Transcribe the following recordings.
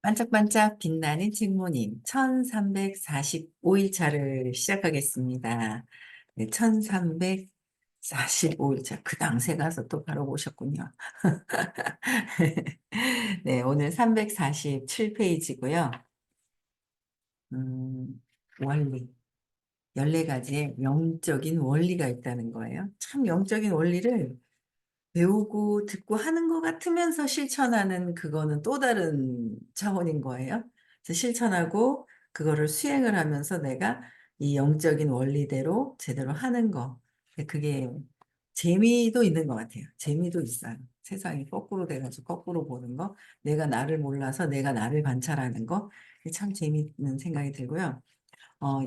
반짝반짝 빛나는 책모님 1345일차를 시작하겠습니다. 네, 1345일차 그 당세 가서 또 바로 오셨군요. 네, 오늘 347페이지고요. 원리, 14가지의 영적인 원리가 있다는 거예요. 참 영적인 원리를 배우고 듣고 하는 것 같으면서 실천하는 그거는 또 다른 차원인 거예요. 그래서 실천하고 그거를 수행을 하면서 내가 이 영적인 원리대로 제대로 하는 거. 그게 재미도 있는 것 같아요. 재미도 있어요. 세상이 거꾸로 돼가지고 거꾸로 보는 거. 내가 나를 몰라서 내가 나를 관찰하는 거. 그게 참 재미있는 생각이 들고요.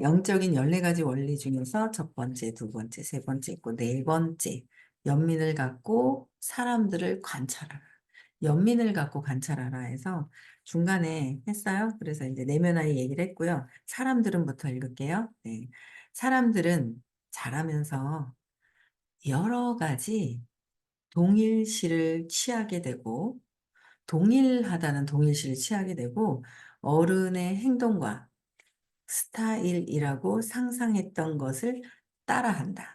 영적인 14가지 원리 중에서 첫 번째, 두 번째, 세 번째 있고 네 번째, 연민을 갖고 사람들을 관찰하라. 연민을 갖고 관찰하라 해서 중간에 했어요. 그래서 이제 내면화의 얘기를 했고요. 사람들은부터 읽을게요. 네. 사람들은 자라면서 여러 가지 동일시를 취하게 되고 동일하다는 동일시를 취하게 되고 어른의 행동과 스타일이라고 상상했던 것을 따라한다.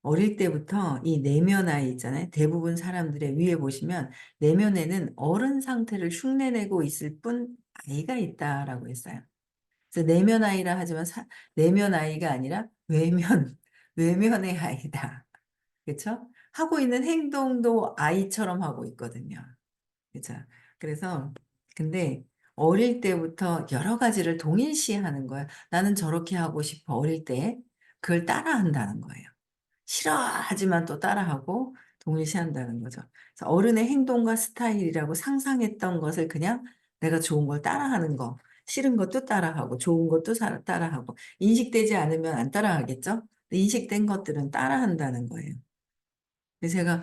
어릴 때부터 이 내면아이 있잖아요. 대부분 사람들의 위에 보시면 내면에는 어른 상태를 흉내내고 있을 뿐 아이가 있다라고 했어요. 그래서 내면아이라 하지만 내면아이가 아니라 외면의 아이다. 그렇죠? 하고 있는 행동도 아이처럼 하고 있거든요. 그죠? 그래서 근데 어릴 때부터 여러 가지를 동일시하는 거야. 나는 저렇게 하고 싶어. 어릴 때 그걸 따라한다는 거예요. 싫어하지만 또 따라하고 동일시한다는 거죠. 그래서 어른의 행동과 스타일이라고 상상했던 것을 그냥 내가 좋은 걸 따라하는 거. 싫은 것도 따라하고 좋은 것도 따라하고 인식되지 않으면 안 따라하겠죠? 근데 인식된 것들은 따라한다는 거예요. 그래서 제가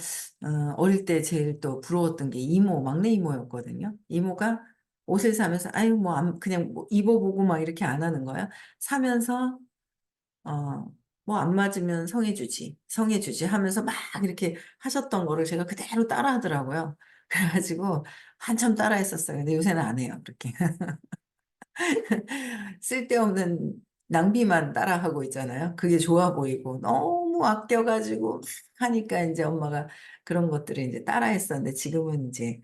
어릴 때 제일 또 부러웠던 게 이모, 막내 이모였거든요. 이모가 옷을 사면서 아유 뭐 그냥 뭐 입어보고 막 이렇게 안 하는 거야. 사면서 뭐 안 맞으면 성해주지 하면서 막 이렇게 하셨던 거를 제가 그대로 따라 하더라고요. 그래가지고 한참 따라 했었어요. 근데 요새는 안 해요. 그렇게. 쓸데없는 낭비만 따라하고 있잖아요. 그게 좋아 보이고 너무 아껴가지고 하니까 이제 엄마가 그런 것들을 이제 따라했었는데 지금은 이제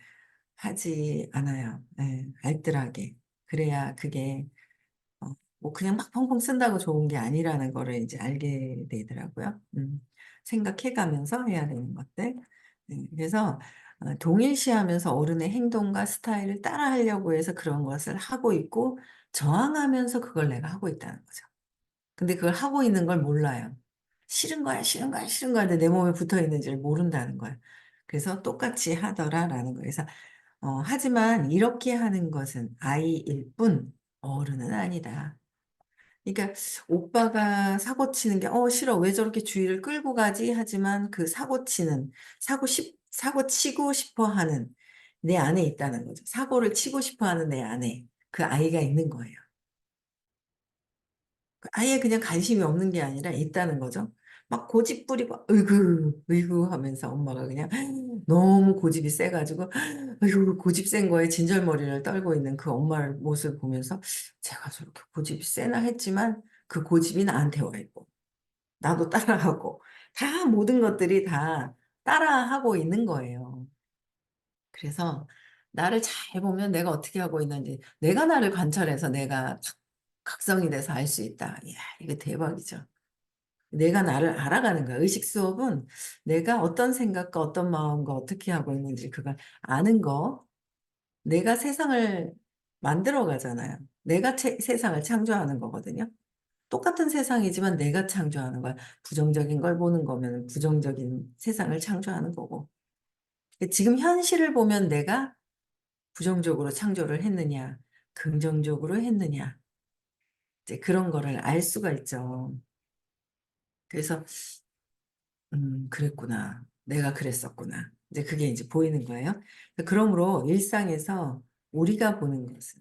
하지 않아요. 네, 알뜰하게. 그래야 그게 뭐 그냥 막 펑펑 쓴다고 좋은 게 아니라는 거를 이제 알게 되더라고요. 생각해가면서 해야 되는 것들. 네, 그래서 동일시하면서 어른의 행동과 스타일을 따라하려고 해서 그런 것을 하고 있고 저항하면서 그걸 내가 하고 있다는 거죠. 근데 그걸 하고 있는 걸 몰라요. 싫은 거야, 싫은 거야, 싫은 거야. 근데 내 몸에 붙어 있는지를 모른다는 거야. 그래서 똑같이 하더라라는 거예요. 그래서 하지만 이렇게 하는 것은 아이일 뿐 어른은 아니다. 그러니까 오빠가 사고 치는 게 싫어 왜 저렇게 주의를 끌고 가지 하지만 그 사고 치고 싶어 하는 내 안에 있다는 거죠. 사고를 치고 싶어 하는 내 안에 그 아이가 있는 거예요. 그 아예 그냥 관심이 없는 게 아니라 있다는 거죠. 막 고집 부리고 으이구 하면서 엄마가 그냥 너무 고집이 세가지고 으이구 고집 센 거에 진절머리를 떨고 있는 그 엄마의 모습을 보면서 제가 저렇게 고집이 세나 했지만 그 고집이 나한테 와 있고 나도 따라하고 다 모든 것들이 다 따라하고 있는 거예요. 그래서 나를 잘 보면 내가 어떻게 하고 있는지 내가 나를 관찰해서 내가 각성이 돼서 알 수 있다. 이야, 이게 대박이죠. 내가 나를 알아가는 거야. 의식 수업은 내가 어떤 생각과 어떤 마음과 어떻게 하고 있는지 그걸 아는 거. 내가 세상을 만들어 가잖아요. 내가 세상을 창조하는 거거든요. 똑같은 세상이지만 내가 창조하는 거야. 부정적인 걸 보는 거면 부정적인 세상을 창조하는 거고. 지금 현실을 보면 내가 부정적으로 창조를 했느냐, 긍정적으로 했느냐, 이제 그런 거를 알 수가 있죠. 그래서 그랬구나. 내가 그랬었구나. 이제 그게 이제 보이는 거예요. 그러므로 일상에서 우리가 보는 것은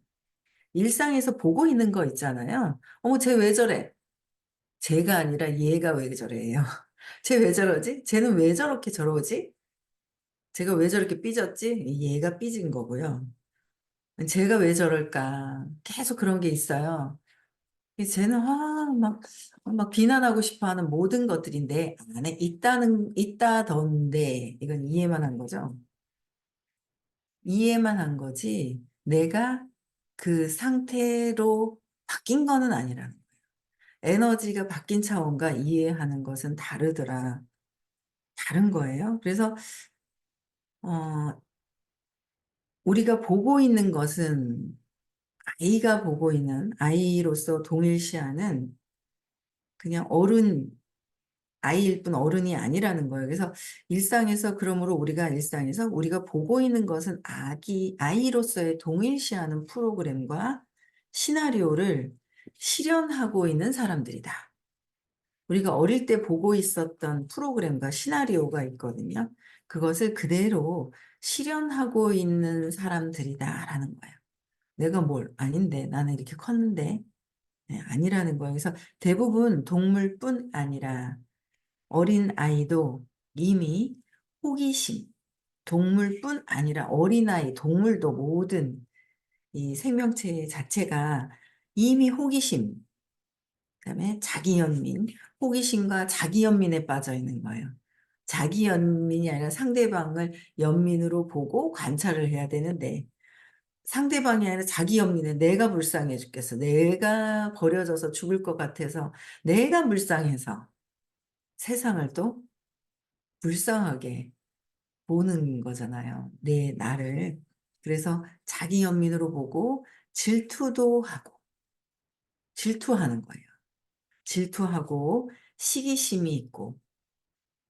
일상에서 보고 있는 거 있잖아요. 어머, 쟤 왜 저래? 쟤가 아니라 얘가 왜 저래요? 쟤 왜 저러지? 쟤는 왜 저렇게 저러지? 쟤가 왜 저렇게 삐졌지? 얘가 삐진 거고요. 제가 왜 저럴까? 계속 그런 게 있어요. 쟤는 막 비난하고 싶어 하는 모든 것들이 내 안에 있다던데, 이건 이해만 한 거죠. 이해만 한 거지, 내가 그 상태로 바뀐 거는 아니라는 거예요. 에너지가 바뀐 차원과 이해하는 것은 다르더라. 다른 거예요. 그래서, 어, 우리가 보고 있는 것은 아이가 보고 있는 아이로서 동일시하는 그냥 아이일 뿐 어른이 아니라는 거예요. 그래서 그러므로 우리가 일상에서 우리가 보고 있는 것은 아이로서의 동일시하는 프로그램과 시나리오를 실현하고 있는 사람들이다. 우리가 어릴 때 보고 있었던 프로그램과 시나리오가 있거든요. 그것을 그대로 실현하고 있는 사람들이다라는 거예요. 내가 아닌데, 나는 이렇게 컸는데, 네, 아니라는 거예요. 그래서 대부분 동물뿐 아니라 어린 아이도 이미 호기심, 동물뿐 아니라 어린아이, 동물도 모든 이 생명체 자체가 이미 호기심, 그다음에 자기연민, 호기심과 자기연민에 빠져 있는 거예요. 자기연민이 아니라 상대방을 연민으로 보고 관찰을 해야 되는데, 상대방이 아니라 자기연민에 내가 불쌍해 죽겠어. 내가 버려져서 죽을 것 같아서 내가 불쌍해서 세상을 또 불쌍하게 보는 거잖아요. 나를. 그래서 자기 연민으로 보고 질투도 하고, 질투하는 거예요. 질투하고, 시기심이 있고,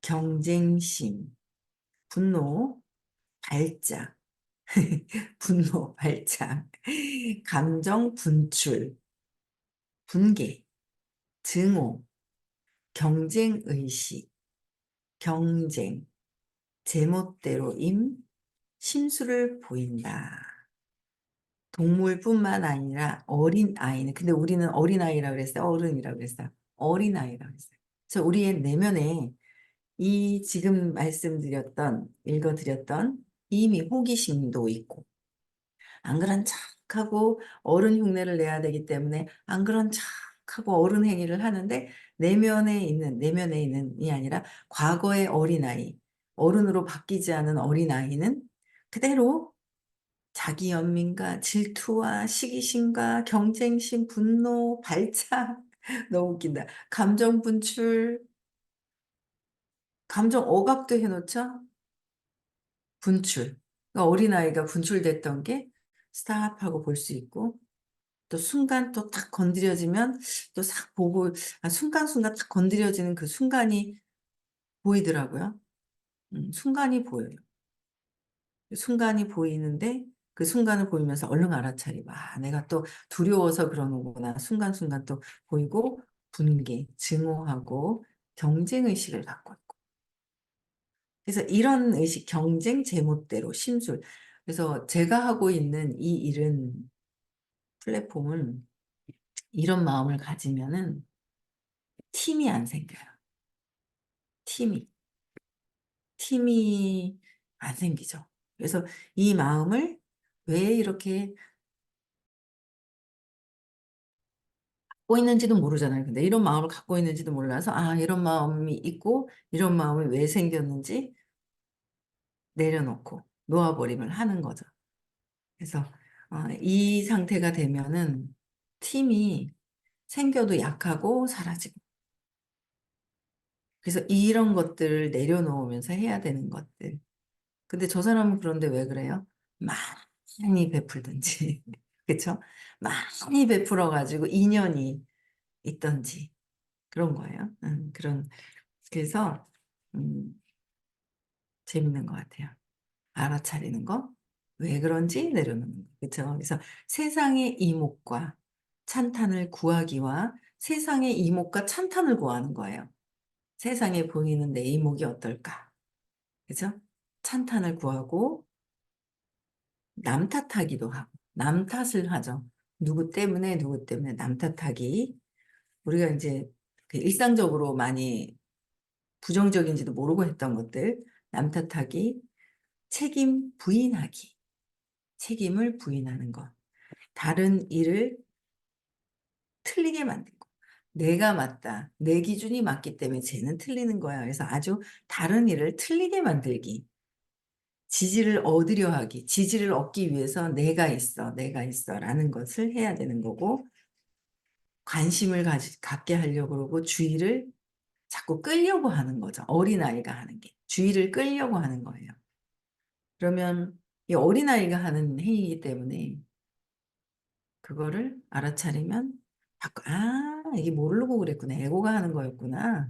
경쟁심, 분노, 발작, 분노, 발작, 감정 분출, 분개, 증오, 경쟁의식, 경쟁, 제멋대로임, 심술을 보인다. 동물뿐만 아니라 어린아이는, 근데 우리는 어린아이라고 그랬어요. 어른이라고 그랬어요. 어린아이라고 그랬어요. 그래서 우리의 내면에 이 지금 읽어드렸던 이미 호기심도 있고, 안 그런 척하고 어른 흉내를 내야 되기 때문에 안 그런 척하고 어른 행위를 하는데, 내면에 있는이 아니라 과거의 어린아이, 어른으로 바뀌지 않은 어린아이는 그대로 자기 연민과 질투와 시기심과 경쟁심, 분노, 발작, 너무 웃긴다. 감정 분출, 감정 억압도 해놓죠? 분출. 그러니까 어린아이가 분출됐던 게 스탑하고 볼 수 있고, 또 순간 또 딱 건드려지면 또 싹 보고, 순간순간 딱 건드려지는 그 순간이 보이더라고요. 순간이 보여요. 순간이 보이는데 그 순간을 보이면서 얼른 알아차리고, 내가 또 두려워서 그러는구나. 순간순간 또 보이고, 분개, 증오하고 경쟁의식을 갖고 있고. 그래서 이런 의식, 경쟁, 제멋대로, 심술. 그래서 제가 하고 있는 이 일은, 플랫폼은 이런 마음을 가지면은 팀이 안 생겨요. 팀이. 팀이 안 생기죠. 그래서 이 마음을 왜 이렇게 갖고 있는지도 모르잖아요. 근데 이런 마음을 갖고 있는지도 몰라서, 이런 마음이 있고, 이런 마음이 왜 생겼는지 내려놓고 놓아버림을 하는 거죠. 그래서 이 상태가 되면은 팀이 생겨도 약하고 사라지고. 그래서 이런 것들을 내려놓으면서 해야 되는 것들. 근데 저 사람은 그런데 왜 그래요? 많이 베풀든지, 그쵸? 많이 베풀어가지고 인연이 있던지, 그런 거예요. 그래서, 음, 재밌는 것 같아요. 알아차리는 거, 왜 그런지 내려놓는 거. 그쵸? 그래서 세상의 이목과 찬탄을 구하기와 세상의 이목과 찬탄을 구하는 거예요. 세상에 보이는 내 이목이 어떨까? 그죠? 찬탄을 구하고 남 탓하기도 하고, 남 탓을 하죠. 누구 때문에 남 탓하기. 우리가 이제 그 일상적으로 많이 부정적인지도 모르고 했던 것들, 남 탓하기, 책임 부인하기, 책임을 부인하는 것. 다른 일을 틀리게 만든 거. 내가 맞다. 내 기준이 맞기 때문에 쟤는 틀리는 거야. 그래서 아주 다른 일을 틀리게 만들기. 지지를 얻으려 하기. 지지를 얻기 위해서 내가 있어, 내가 있어 라는 것을 해야 되는 거고, 관심을 갖게 하려고 그러고 주의를 자꾸 끌려고 하는 거죠. 어린아이가 하는 게. 주의를 끌려고 하는 거예요. 그러면 이 어린아이가 하는 행위이기 때문에 그거를 알아차리면 이게 모르고 그랬구나. 에고가 하는 거였구나.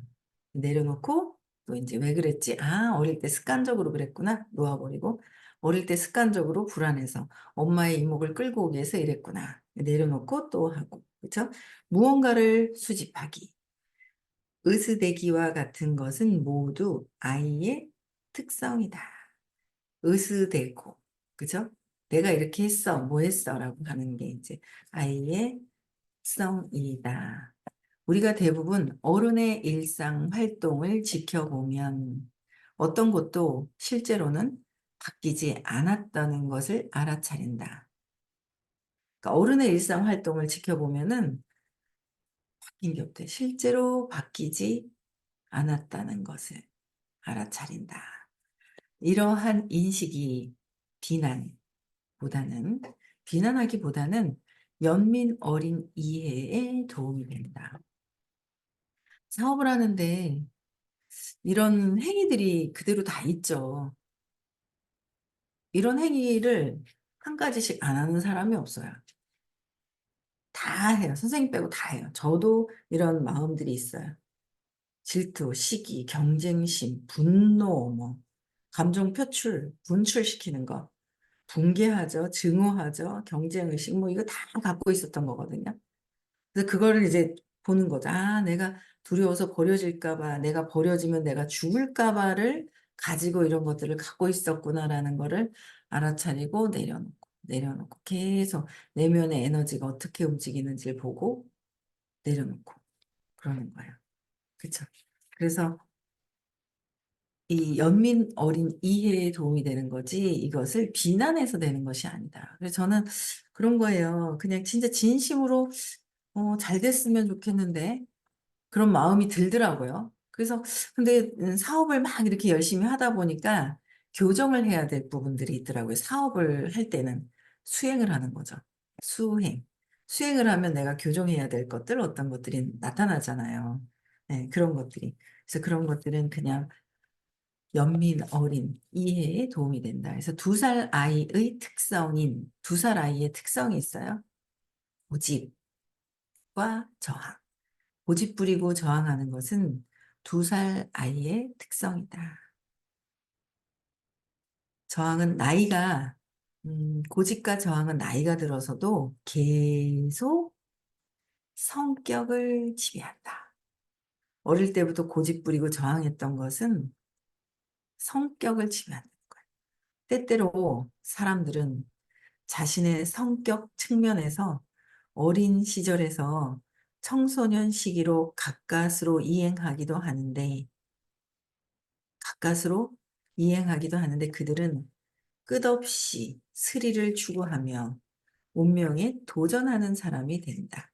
내려놓고 또 이제 왜 그랬지? 어릴 때 습관적으로 그랬구나. 놓아버리고 어릴 때 습관적으로 불안해서 엄마의 이목을 끌고 오기 위해서 이랬구나. 내려놓고 또 하고. 그렇죠? 무언가를 수집하기. 으스대기와 같은 것은 모두 아이의 특성이다. 으스대고. 그죠? 내가 이렇게 했어, 뭐 했어 라고 하는 게 이제 아이의 특성이다. 우리가 대부분 어른의 일상 활동을 지켜보면 어떤 것도 실제로는 바뀌지 않았다는 것을 알아차린다. 그러니까 어른의 일상 활동을 지켜보면은 바뀐 게 없대. 실제로 바뀌지 않았다는 것을 알아차린다. 이러한 인식이 비난보다는, 비난하기보다는 연민 어린 이해에 도움이 된다. 사업을 하는데 이런 행위들이 그대로 다 있죠. 이런 행위를 한 가지씩 안 하는 사람이 없어요. 다 해요. 선생님 빼고 다 해요. 저도 이런 마음들이 있어요. 질투, 시기, 경쟁심, 분노, 감정 표출, 분출시키는 거, 붕괴하죠, 증오하죠, 경쟁의식, 이거 다 갖고 있었던 거거든요. 그래서 그거를 이제 보는 거죠. 내가 두려워서 버려질까 봐, 내가 버려지면 내가 죽을까 봐를 가지고 이런 것들을 갖고 있었구나라는 거를 알아차리고 내려놓고 계속 내면의 에너지가 어떻게 움직이는지를 보고 내려놓고 그러는 거예요. 그렇죠? 그래서 이 연민 어린 이해에 도움이 되는 거지 이것을 비난해서 되는 것이 아니다. 그래서 저는 그런 거예요. 그냥 진짜 진심으로 잘 됐으면 좋겠는데 그런 마음이 들더라고요. 그래서 근데 사업을 막 이렇게 열심히 하다 보니까 교정을 해야 될 부분들이 있더라고요. 사업을 할 때는 수행을 하는 거죠. 수행. 수행을 하면 내가 교정해야 될 것들 어떤 것들이 나타나잖아요. 네, 그런 것들이. 그래서 그런 것들은 그냥 연민 어린 이해에 도움이 된다. 그래서 2살 아이의 특성인 2살 아이의 특성이 있어요. 고집과 저항. 고집 부리고 저항하는 것은 2살 아이의 특성이다. 저항은 고집과 저항은 나이가 들어서도 계속 성격을 지배한다. 어릴 때부터 고집 부리고 저항했던 것은 성격을 지배한다는 거예요. 때때로 사람들은 자신의 성격 측면에서 어린 시절에서 청소년 시기로 가까스로 이행하기도 하는데 그들은 끝없이 스릴을 추구하며 운명에 도전하는 사람이 된다.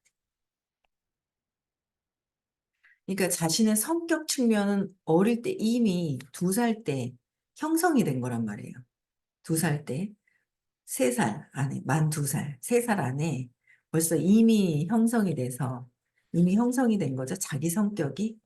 그러니까 자신의 성격 측면은 어릴 때 이미 2살 때 형성이 된 거란 말이에요. 2살 때, 3살 안에, 만 2살, 3살 안에 벌써 이미 형성이 된 거죠. 자기 성격이.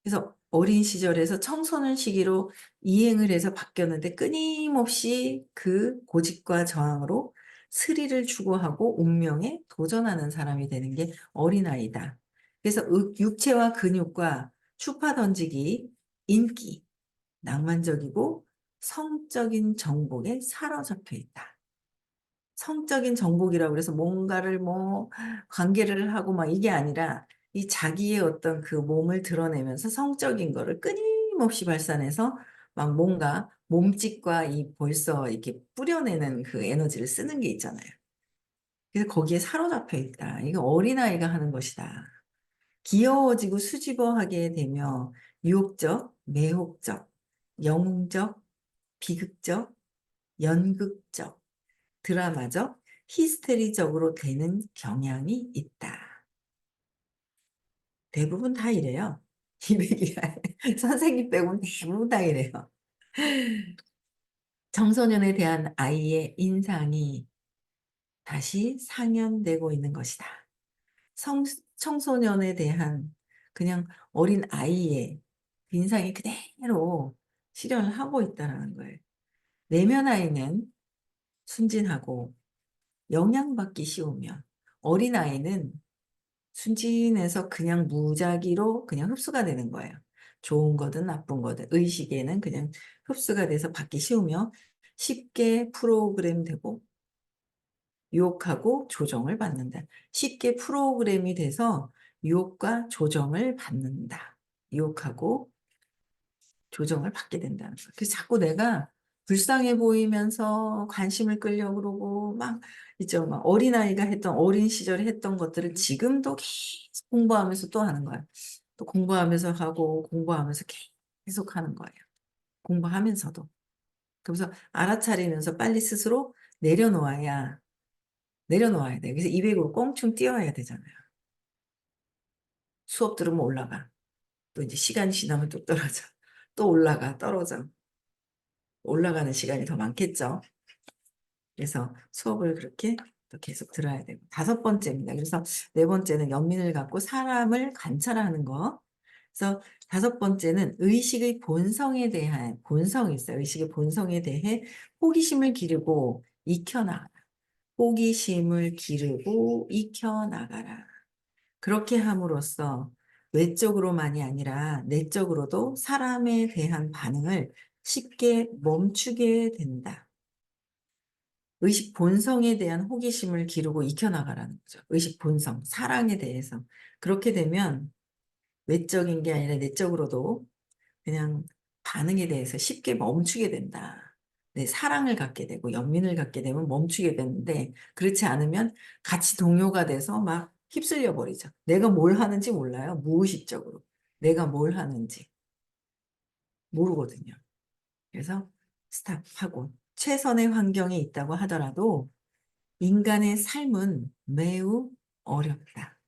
그래서 어린 시절에서 청소년 시기로 이행을 해서 바뀌었는데 끊임없이 그 고집과 저항으로 스릴을 추구하고 운명에 도전하는 사람이 되는 게 어린아이다. 그래서 육체와 근육과 추파 던지기, 인기, 낭만적이고 성적인 정복에 사로잡혀 있다. 성적인 정복이라고 그래서 뭔가를 관계를 하고 막 이게 아니라 이 자기의 어떤 그 몸을 드러내면서 성적인 거를 끊임없이 발산해서 막 뭔가 몸짓과 이 벌써 이렇게 뿌려내는 그 에너지를 쓰는 게 있잖아요. 그래서 거기에 사로잡혀 있다. 이거 어린아이가 하는 것이다. 귀여워지고 수줍어하게 되며 유혹적, 매혹적, 영웅적, 비극적, 연극적, 드라마적, 히스테리적으로 되는 경향이 있다. 대부분 다 이래요. 200이 선생님 빼고는 대부분 다 이래요. 청소년에 대한 아이의 인상이 다시 상연되고 있는 것이다. 청소년에 대한 그냥 어린 아이의 인상이 그대로 실현을 하고 있다는 거예요. 내면 아이는 순진하고 영향받기 쉬우며 어린 아이는 순진해서 그냥 무작위로 그냥 흡수가 되는 거예요. 좋은 거든 나쁜 거든 의식에는 그냥 흡수가 돼서 받기 쉬우며 쉽게 프로그램 되고 유혹하고 조정을 받는다. 쉽게 프로그램이 돼서 유혹과 조정을 받는다. 유혹하고 조정을 받게 된다는 거예요. 그래서 자꾸 내가 불쌍해 보이면서 관심을 끌려고 그러고 막 있죠. 막 어린아이가 했던 어린 시절에 했던 것들을 지금도 계속 공부하면서 또 하는 거야. 또 공부하면서 하고 공부하면서 계속 하는 거예요. 공부하면서도. 그래서 알아차리면서 빨리 스스로 내려놓아야 돼. 그래서 200으로 껑충 뛰어야 되잖아요. 수업 들으면 올라가. 또 이제 시간이 지나면 또 떨어져. 또 올라가, 떨어져. 올라가는 시간이 더 많겠죠. 그래서 수업을 그렇게 또 계속 들어야 되고. 5번째입니다. 그래서 4번째는 연민을 갖고 사람을 관찰하는 거. 그래서 5번째는 의식의 본성에 대한, 본성이 있어요. 의식의 본성에 대해 호기심을 기르고 익혀나가라. 호기심을 기르고 익혀나가라. 그렇게 함으로써 외적으로만이 아니라 내적으로도 사람에 대한 반응을 쉽게 멈추게 된다. 의식 본성에 대한 호기심을 기르고 익혀나가라는 거죠. 의식 본성, 사랑에 대해서. 그렇게 되면 외적인 게 아니라 내적으로도 그냥 반응에 대해서 쉽게 멈추게 된다. 네, 사랑을 갖게 되고 연민을 갖게 되면 멈추게 되는데 그렇지 않으면 같이 동요가 돼서 막 휩쓸려 버리죠. 내가 뭘 하는지 몰라요. 무의식적으로. 내가 뭘 하는지 모르거든요. 그래서 스탑하고 최선의 환경에 있다고 하더라도 인간의 삶은 매우 어렵다.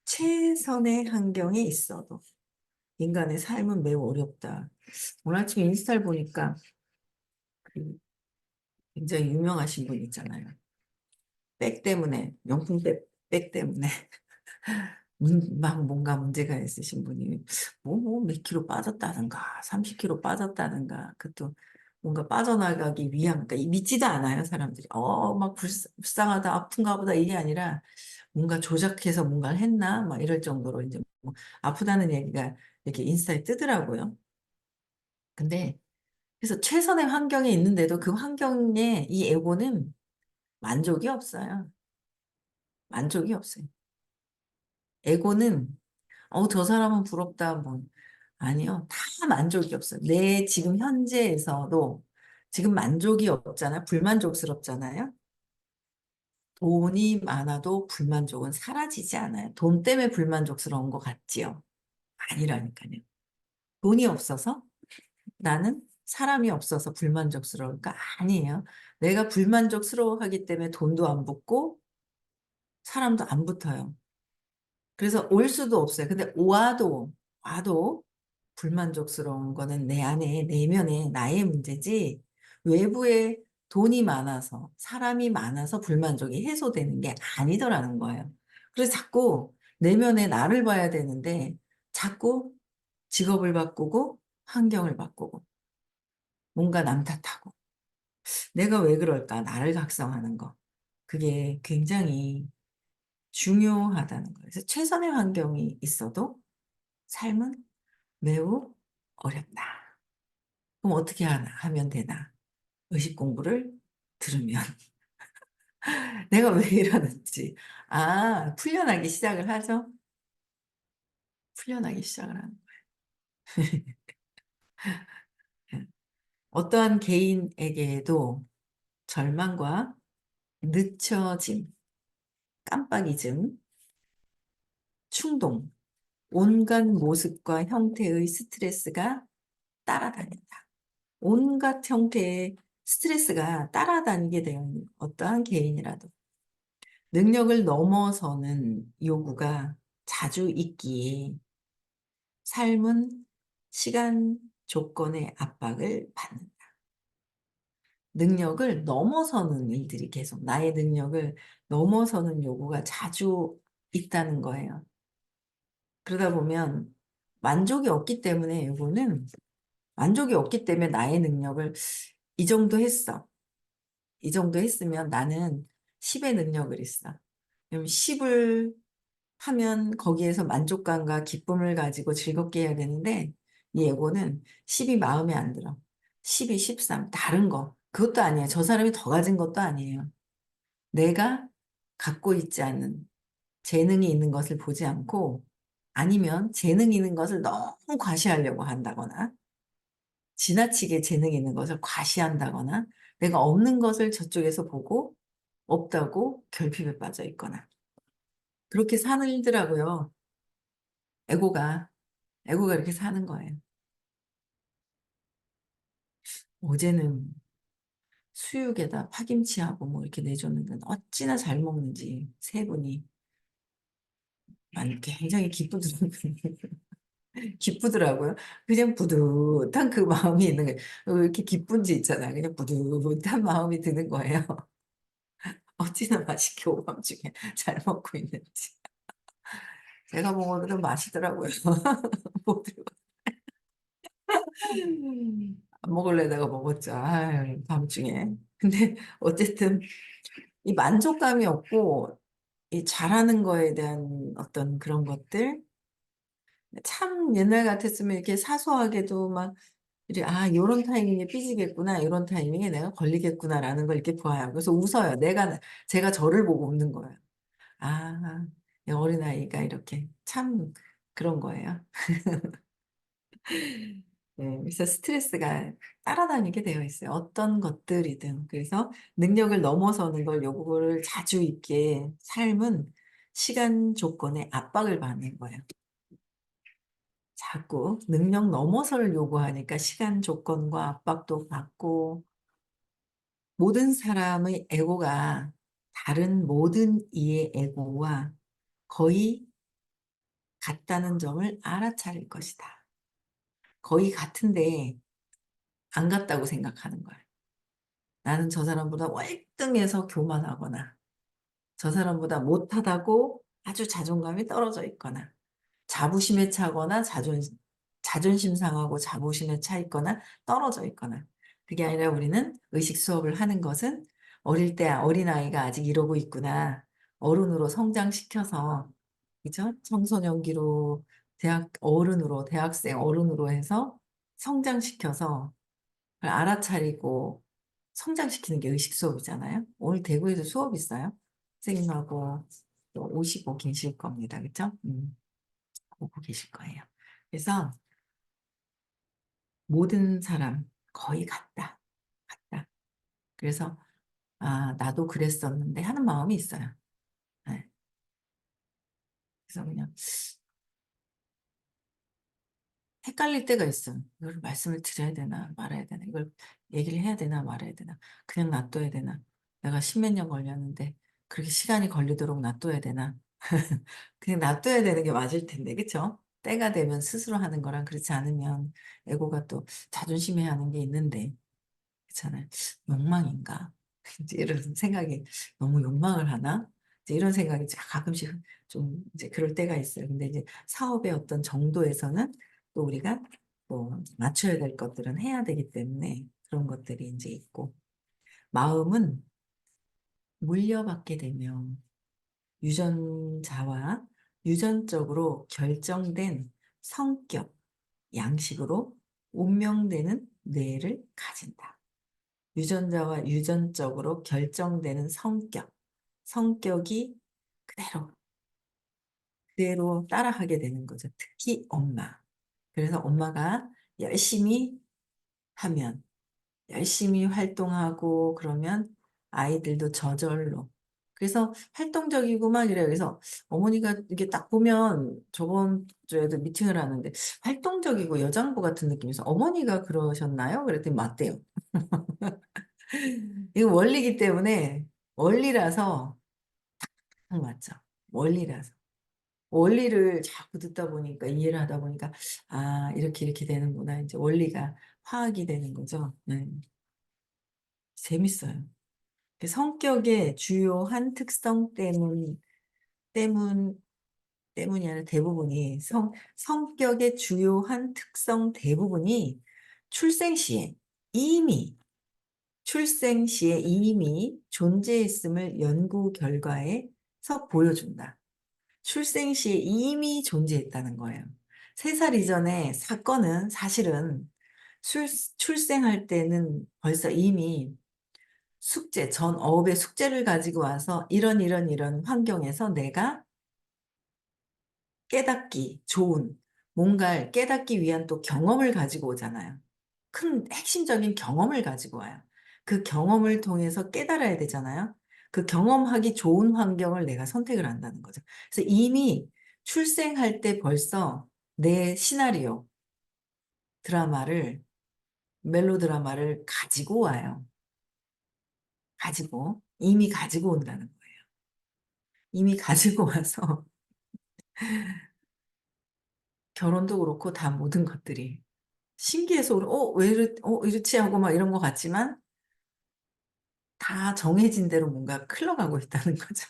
최선의 환경에 있어도 인간의 삶은 매우 어렵다. 오늘 아침에 인스타를 보니까 그 굉장히 유명하신 분 있잖아요. 백 때문에, 명품 백 때문에 막 뭔가 문제가 있으신 분이 몇 킬로 빠졌다든가 30킬로 빠졌다든가 그것도 뭔가 빠져나가기 위한 그러니까 믿지도 않아요 사람들이 막 불쌍하다 아픈가 보다 이게 아니라 뭔가 조작해서 뭔가를 했나 막 이럴 정도로 이제 뭐 아프다는 얘기가 이렇게 인스타에 뜨더라고요. 근데 그래서 최선의 환경에 있는데도 그 환경에 이 에고는 만족이 없어요. 만족이 없어요. 에고는 저 사람은 부럽다 뭐 아니요. 다 만족이 없어요. 내 지금 현재에서도 지금 만족이 없잖아. 불만족스럽잖아요. 돈이 많아도 불만족은 사라지지 않아요. 돈 때문에 불만족스러운 것 같지요. 아니라니까요. 돈이 없어서 나는 사람이 없어서 불만족스러울까? 아니에요. 내가 불만족스러워하기 때문에 돈도 안 붙고 사람도 안 붙어요. 그래서 올 수도 없어요. 근데 와도 불만족스러운 거는 내 안에, 내면에 나의 문제지, 외부에 돈이 많아서, 사람이 많아서 불만족이 해소되는 게 아니더라는 거예요. 그래서 자꾸 내면에 나를 봐야 되는데, 자꾸 직업을 바꾸고, 환경을 바꾸고, 뭔가 남 탓하고, 내가 왜 그럴까? 나를 각성하는 거. 그게 굉장히 중요하다는 거예요. 그래서 최선의 환경이 있어도 삶은 매우 어렵다. 그럼 어떻게 하면 되나? 의식 공부를 들으면 내가 왜 이러는지 풀려나기 시작을 하죠. 풀려나기 시작을 하는 거예요. 어떠한 개인에게도 절망과 늦춰짐, 깜빡이즘, 충동, 온갖 모습과 형태의 스트레스가 따라다닌다. 온갖 형태의 스트레스가 따라다니게 되는 어떠한 개인이라도 능력을 넘어서는 요구가 자주 있기에 삶은 시간 조건의 압박을 받는다. 능력을 넘어서는 일들이 계속 나의 능력을 넘어서는 요구가 자주 있다는 거예요. 그러다 보면 만족이 없기 때문에 요거는 만족이 없기 때문에 나의 능력을 이 정도 했어. 이 정도 했으면 나는 10의 능력을 있어. 그럼 10을 하면 거기에서 만족감과 기쁨을 가지고 즐겁게 해야 되는데 이 에고는 10이 마음에 안 들어. 12, 13 다른 거. 그것도 아니에요. 저 사람이 더 가진 것도 아니에요. 내가 갖고 있지 않은 재능이 있는 것을 보지 않고 아니면 재능이 있는 것을 너무 과시하려고 한다거나 지나치게 재능이 있는 것을 과시한다거나 내가 없는 것을 저쪽에서 보고 없다고 결핍에 빠져 있거나 그렇게 살더라고요. 에고가 에고가 이렇게 사는 거예요. 어제는 수육에다 파김치하고 뭐 이렇게 내줬는데 어찌나 잘 먹는지 세 분이 굉장히 기쁘더라고요. 그냥 뿌듯한 그 마음이 있는 거예요. 왜 이렇게 기쁜지 있잖아요. 그냥 뿌듯한 마음이 드는 거예요. 어찌나 맛있게 오밤중에 잘 먹고 있는지. 제가 먹어도 맛있더라고요. 모두 안 먹을래다가 먹었죠. 아유, 밤중에. 근데 어쨌든 이 만족감이 없고 이 잘하는 거에 대한 어떤 그런 것들 참 옛날 같았으면 이렇게 사소하게도 막 이제 요런 타이밍에 삐지겠구나, 요런 타이밍에 내가 걸리겠구나라는 걸 이렇게 보아요. 그래서 웃어요. 제가 저를 보고 웃는 거예요. 아, 이 어린아이가 이렇게 참 그런 거예요. 네, 그래서 스트레스가 따라다니게 되어 있어요. 어떤 것들이든. 그래서 능력을 넘어서는 걸 요구를 자주 있게 삶은 시간 조건에 압박을 받는 거예요. 자꾸 능력 넘어서를 요구하니까 시간 조건과 압박도 받고 모든 사람의 에고가 다른 모든 이의 에고와 거의 같다는 점을 알아차릴 것이다. 거의 같은데 안 같다고 생각하는 거예요. 나는 저 사람보다 월등해서 교만하거나 저 사람보다 못하다고 아주 자존감이 떨어져 있거나 자부심에 차거나 자존심 상하고 자부심에 차 있거나 떨어져 있거나 그게 아니라 우리는 의식 수업을 하는 것은 어릴 때 어린아이가 아직 이러고 있구나. 어른으로 성장시켜서 그죠? 청소년기로 대학 어른으로 대학생 어른으로 해서 성장시켜서 그걸 알아차리고 성장시키는 게 의식 수업이잖아요. 오늘 대구에도 수업 있어요. 선생님하고 또 오시고 계실 겁니다. 그죠? 오고 계실 거예요. 그래서 모든 사람 거의 같다. 같다. 그래서 나도 그랬었는데 하는 마음이 있어요. 네. 그래서 그냥 헷갈릴 때가 있어요. 이걸 말씀을 드려야 되나 말아야 되나 이걸 얘기를 해야 되나 말아야 되나 그냥 놔둬야 되나 내가 십몇 년 걸렸는데 그렇게 시간이 걸리도록 놔둬야 되나 그냥 놔둬야 되는 게 맞을 텐데 그쵸? 때가 되면 스스로 하는 거랑 그렇지 않으면 에고가 또 자존심에 하는 게 있는데 그렇잖아요. 욕망인가? 이제 이런 생각이 너무 욕망을 하나? 이제 이런 생각이 가끔씩 좀 이제 그럴 때가 있어요. 근데 이제 사업의 어떤 정도에서는 또 우리가 뭐 맞춰야 될 것들은 해야 되기 때문에 그런 것들이 이제 있고 마음은 물려받게 되면 유전자와 유전적으로 결정된 성격, 양식으로 운명되는 뇌를 가진다. 유전자와 유전적으로 결정되는 성격이 그대로 따라하게 되는 거죠. 특히 엄마. 그래서 엄마가 열심히 하면, 열심히 활동하고 그러면 아이들도 저절로. 그래서 활동적이고 막 이래요. 그래서 어머니가 이게 딱 보면 저번 주에도 미팅을 하는데 활동적이고 여장부 같은 느낌에서 어머니가 그러셨나요? 그랬더니 맞대요. 이거 원리기 때문에 원리라서 맞죠. 원리라서. 원리를 자꾸 듣다 보니까 이해를 하다 보니까 아, 이렇게 이렇게 되는구나. 이제 원리가 화학이 되는 거죠. 네. 재밌어요. 그 성격의 주요한 특성 때문, 때문이 아니라 대부분이 성격의 주요한 특성 대부분이 출생 시에 이미 출생 시에 이미 존재했음을 연구 결과에서 보여준다. 출생 시에 이미 존재했다는 거예요. 3살 이전에 사건은 사실은 출생할 때는 벌써 이미 전 어업의 숙제를 가지고 와서 이런 환경에서 내가 좋은, 뭔가를 깨닫기 위한 또 경험을 가지고 오잖아요. 큰 핵심적인 경험을 가지고 와요. 그 경험을 통해서 깨달아야 되잖아요. 그 경험하기 좋은 환경을 내가 선택을 한다는 거죠. 그래서 이미 출생할 때 벌써 내 시나리오, 드라마를, 멜로드라마를 가지고 와요. 이미 가지고 온다는 거예요. 이미 가지고 와서 결혼도 그렇고 다 모든 것들이 신기해서 이렇지 하고 막 이런 것 같지만 다 정해진 대로 뭔가 흘러가고 있다는 거죠.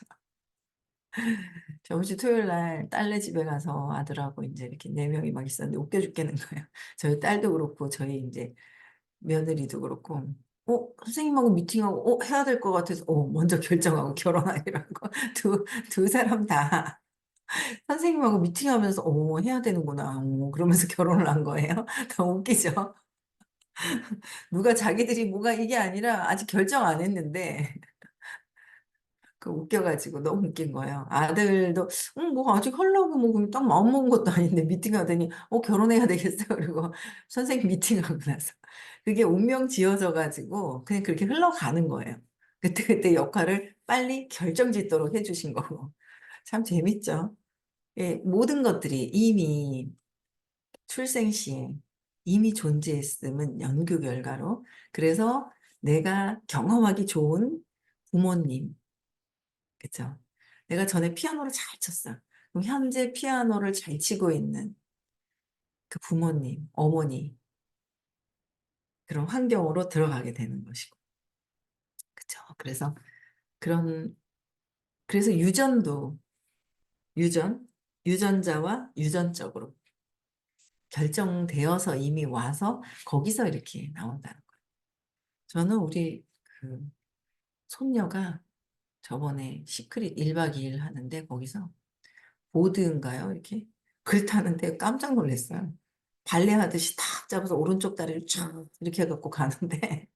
저번 주 토요일 날 딸네 집에 가서 아들하고 이제 이렇게 4명이 막 있었는데 웃겨 죽겠는 거예요. 저희 딸도 그렇고 저희 이제 며느리도 그렇고 선생님하고 미팅하고 해야 될 것 같아서 먼저 결정하고 결혼하기라고 두 사람 다 선생님하고 미팅하면서 해야 되는구나 그러면서 결혼을 한 거예요. 너무 웃기죠. 누가 자기들이 뭐가 이게 아니라 아직 결정 안 했는데 그 웃겨가지고 너무 웃긴 거예요. 아들도 뭐 아직 하려고 뭐 그냥 딱 마음먹은 것도 아닌데 미팅하더니 결혼해야 되겠어. 그리고 선생님 미팅하고 나서 그게 운명 지어져 가지고 그냥 그렇게 흘러가는 거예요. 그때그때 역할을 빨리 결정짓도록 해주신 거고 참 재밌죠. 예, 모든 것들이 이미 출생 시에 이미 존재했음은 연구 결과로 그래서 내가 경험하기 좋은 부모님 그쵸? 내가 전에 피아노를 잘 쳤어요. 그럼 현재 피아노를 잘 치고 있는 그 부모님, 어머니, 그런 환경으로 들어가게 되는 것이고. 그쵸? 그런, 그래서 유전, 유전자와 유전적으로 결정되어서 이미 와서 거기서 이렇게 나온다는 거예요. 저는 우리 그 손녀가 저번에 시크릿 1박 2일 하는데 거기서 보드인가요? 이렇게 글 타는데 깜짝 놀랐어요. 발레 하듯이 탁 잡아서 오른쪽 다리를 쫙 이렇게 해갖고 가는데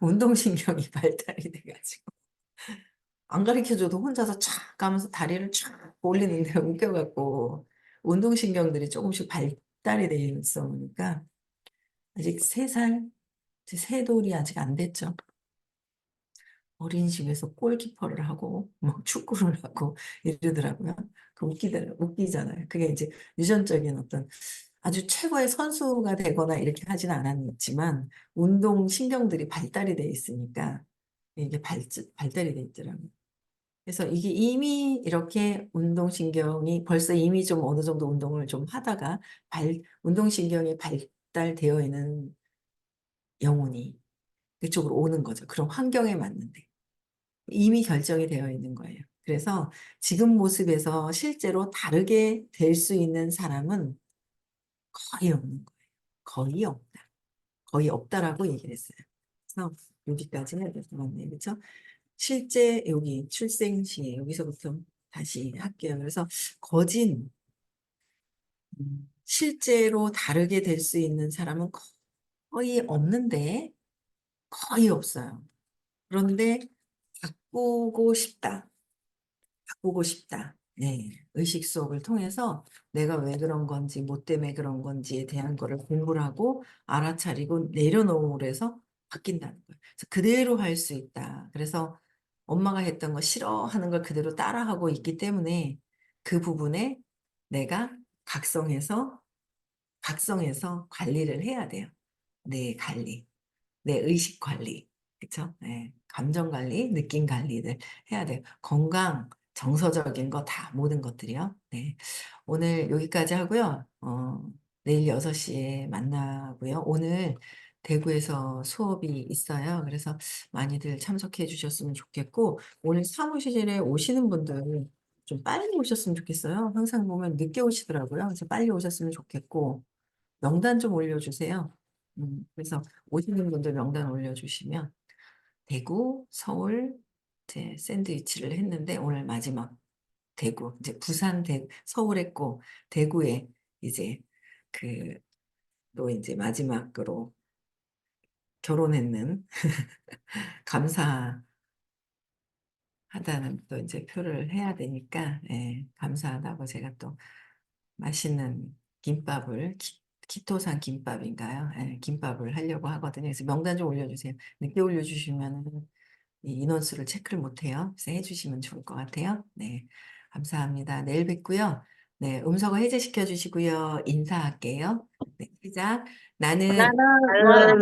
운동신경이 발달이 돼가지고 안 가르쳐줘도 혼자서 쫙 가면서 다리를 쫙 올리는데 웃겨갖고 운동신경들이 조금씩 발달이 돼 있어 보니까 아직 3살, 세 돌이 아직 안 됐죠. 어린이집에서 골키퍼를 하고 뭐 축구를 하고 이러더라고요. 웃기잖아요. 그게 이제 유전적인 어떤 아주 최고의 선수가 되거나 이렇게 하지는 않았지만 운동 신경들이 발달이 돼 있으니까 이게 발달이 돼 있더라고요. 그래서 이게 이미 이렇게 운동신경이 벌써 이미 좀 어느 정도 운동을 좀 하다가 운동신경이 발달되어 있는 영혼이 그쪽으로 오는 거죠. 그런 환경에 맞는데. 이미 결정이 되어 있는 거예요. 그래서 지금 모습에서 실제로 다르게 될 수 있는 사람은 거의 없는 거예요. 거의 없다. 거의 없다라고 얘기를 했어요. 그래서 여기까지는 이렇게 맞네요. 그렇죠? 실제 여기 출생 시 여기서부터 다시 할게요. 그래서 거진 실제로 다르게 될 수 있는 사람은 거의 없는데 거의 없어요. 그런데 바꾸고 싶다. 바꾸고 싶다. 네. 의식 수업을 통해서 내가 왜 그런 건지, 뭐 때문에 그런 건지에 대한 거를 공부를 하고 알아차리고 내려놓음으로 해서 바뀐다는 거예요. 그래서 그대로 할 수 있다. 그래서 엄마가 했던 거 싫어하는 걸 그대로 따라하고 있기 때문에 그 부분에 내가 각성해서, 각성해서 관리를 해야 돼요. 내 관리, 내 의식 관리. 그쵸? 네. 감정 관리, 느낌 관리를 해야 돼요. 건강, 정서적인 거 다 모든 것들이요. 네. 오늘 여기까지 하고요. 내일 6시에 만나고요. 오늘 대구에서 수업이 있어요. 그래서 많이들 참석해 주셨으면 좋겠고, 오늘 사무실에 오시는 분들 좀 빨리 오셨으면 좋겠어요. 항상 보면 늦게 오시더라고요. 그래서 빨리 오셨으면 좋겠고, 명단 좀 올려주세요. 그래서 오시는 분들 명단 올려주시면 대구, 서울 이제 샌드위치를 했는데 오늘 마지막 대구 이제 부산, 서울 했고 대구에 이제 그 또 이제 마지막으로 결혼했는 감사하다는 또 이제 표를 해야 되니까 예, 감사하다고 제가 또 맛있는 김밥을 키토산 김밥인가요? 예, 김밥을 하려고 하거든요. 그래서 명단 좀 올려주세요. 늦게 올려주시면 이 인원수를 체크를 못해요. 그래서 해주시면 좋을 것 같아요. 네, 감사합니다. 내일 뵙고요. 네, 음성어 해제시켜 주시고요. 인사할게요. 네, 시작. 나는 나는